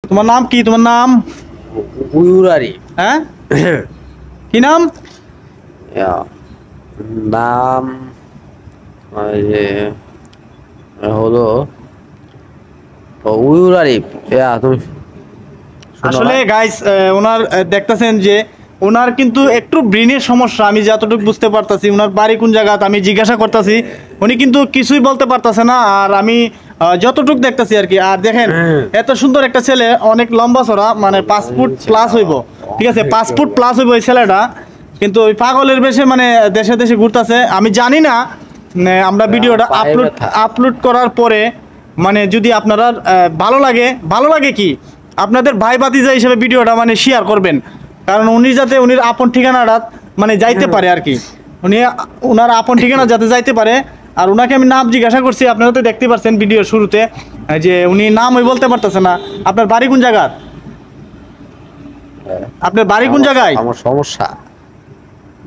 তোমার নাম কি? তোমার নাম? উয়ুরারি। হ্যাঁ, কি নাম? নাম হলো উয়ুরারি। তুমি আসলে গাইস ওনার দেখতেছেন যে ওনার কিন্তু একটু ব্রেনের সমস্যা, আমি যতটুকু বুঝতে পারতাছি। ওনার বাড়ি কোন জায়গাতে আমি জিজ্ঞাসা করতেছি, উনি কিন্তু কিছুই বলতে পারতেছে না। আর আমি যতটুকু দেখতেছি আর কি। আর দেখেন এত সুন্দর একটা ছেলে, অনেক লম্বা চড়া, মানে 5 ফুট প্লাস হইব, ঠিক আছে, 5 ফুট প্লাস হইব এই ছেলেটা। কিন্তু ওই পাগলের বেশে মানে দেশে দেশে ঘুরতেছে। আমি জানি না আমরা ভিডিওটা আপলোড করার পরে মানে যদি আপনারা ভালো লাগে কি আপনাদের ভাই ভাতিজা হিসেবে ভিডিওটা মানে শেয়ার করবেন, কারণ উনি যাতে উনির আপন ঠিকানাটা মানে যাইতে পারে আর কি, উনি ওনার আপন ঠিকানা যাতে যাইতে পারে। আর ওনাকে আমি নাম জিজ্ঞাসা করছি, আপনারা তো দেখতে পাচ্ছেন ভিডিওর শুরুতে যে উনি নাম ওই বলতে পারতেছে না। আপনার বাড়ি কোন জায়গা? আপনার বাড়ি কোন জায়গায়? আমার সমস্যা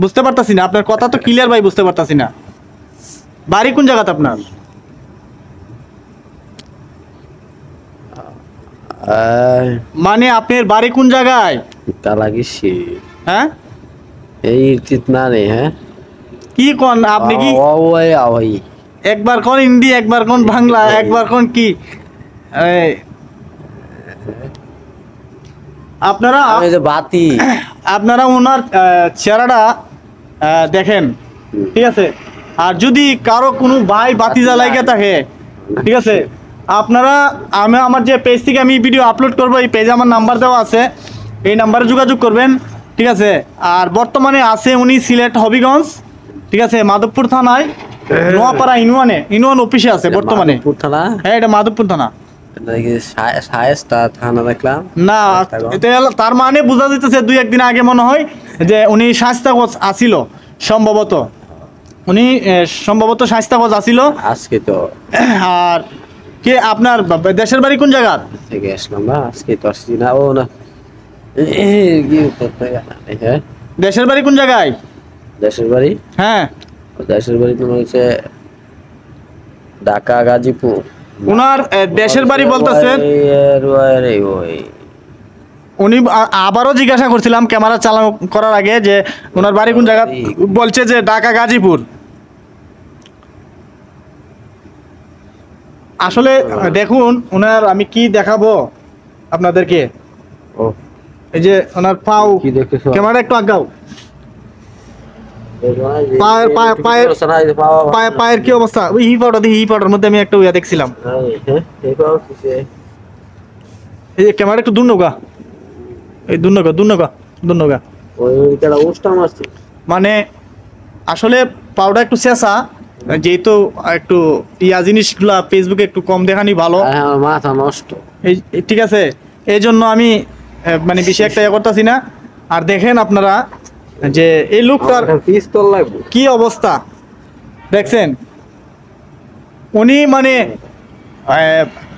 বুঝতে পারতাছি না, আপনার কথা তো ক্লিয়ার ভাই, বুঝতে পারতাছি না। বাড়ি কোন জায়গাতে আপনার? মানে আপনার বাড়ি কোন জায়গায়? তা লাগিছি। হ্যাঁ, এই না রে। হ্যাঁ, কি কোন আপনি? কি একবার কোন হিন্দি, একবার কোন বাংলা, একবার কোন কি? আপনারা বাতি আপনারা ওনার চেহারাটা দেখেন, ঠিক আছে। আর যদি কারো কোনো ভাই বাতিজা লাগে থাকে, ঠিক আছে, আপনারা আমার যে পেজ থেকে আমি ভিডিও আপলোড করবো, এই পেজে আমার নাম্বার দেওয়া আছে, এই নাম্বারে যোগাযোগ করবেন, ঠিক আছে। আর বর্তমানে আছে উনি সিলেট হবিগঞ্জ, ঠিক আছে, মাধবপুর থানায় নোয়াপাড়া ইউনিয়ন অফিসে আছে বর্তমানে। হ্যাঁ, এটা মাধবপুর থানা। না, তার মানে বোঝা যাইতেছে 2-1 দিন আগে মনে হয় যে উনি শাস্তাগঞ্জ আসিল, সম্ভবত উনি সম্ভবত শাস্তাগঞ্জ আসিল আজকে। তো আর কে আপনার দেশের বাড়ি কোন জায়গা থেকে আসলাম না, আজকে তো আসছি না। ও না, দেশের বাড়ি কোন জায়গায়? দেশের বাড়ি, হ্যাঁ, দেশের বাড়ি তোমার হচ্ছে ঢাকা, গাজীপুর। ওনার দেশের বাড়ি বলতেছেন, উনি আবারও জিজ্ঞাসা করছিলাম ক্যামেরা চালানো করার আগে যে ওনার বাড়ি কোন জায়গা, বলছে যে ঢাকা, গাজীপুর। আসলে দেখুন ওনার আমি কি দেখাবো আপনাদেরকে। এই যে ওনার পাও, ক্যামেরা একটু আগাও, পায়ের কি অবস্থা? ওই হি পাউডার মধ্যে আমি একটা উইয়া দেখছিলাম। এই যে ক্যামেরা একটু দূর নৌকা, এই দূর নৌকা মানে আসলে পাউডার একটু চেঁচা, যেহেতু একটু ইয়া জিনিসগুলা ফেসবুকে একটু কম দেখানি ভালো, মাথা নষ্ট। ঠিক আছে, এই জন্য আমি মানে বেশি একটা ইয়ে করতেছি না। আর দেখেন আপনারা যে এই লোকটার কি অবস্থা দেখছেন, উনি মানে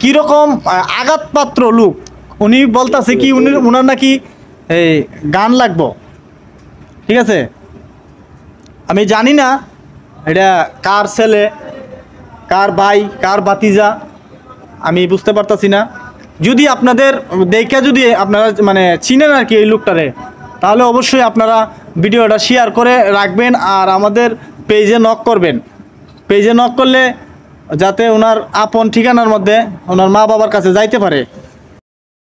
কিরকম আঘাতপাত্র লোক। উনি বলতেছে কি উনার নাকি এই গান লাগবো, ঠিক আছে। আমি জানি না এটা কার ছেলে, কার ভাই, কার ভাতিজা, আমি বুঝতে পারতাছি না। যদি আপনাদের দেখে যদি আপনারা মানে চিনেন আর কি এই লোকটারে, তাহলে অবশ্যই আপনারা ভিডিওটা শেয়ার করে রাখবেন আর আমাদের পেজে নক করবেন। পেজে নক করলে যাতে ওনার আপন ঠিকানার মধ্যে ওনার মা বাবার কাছে যাইতে পারে।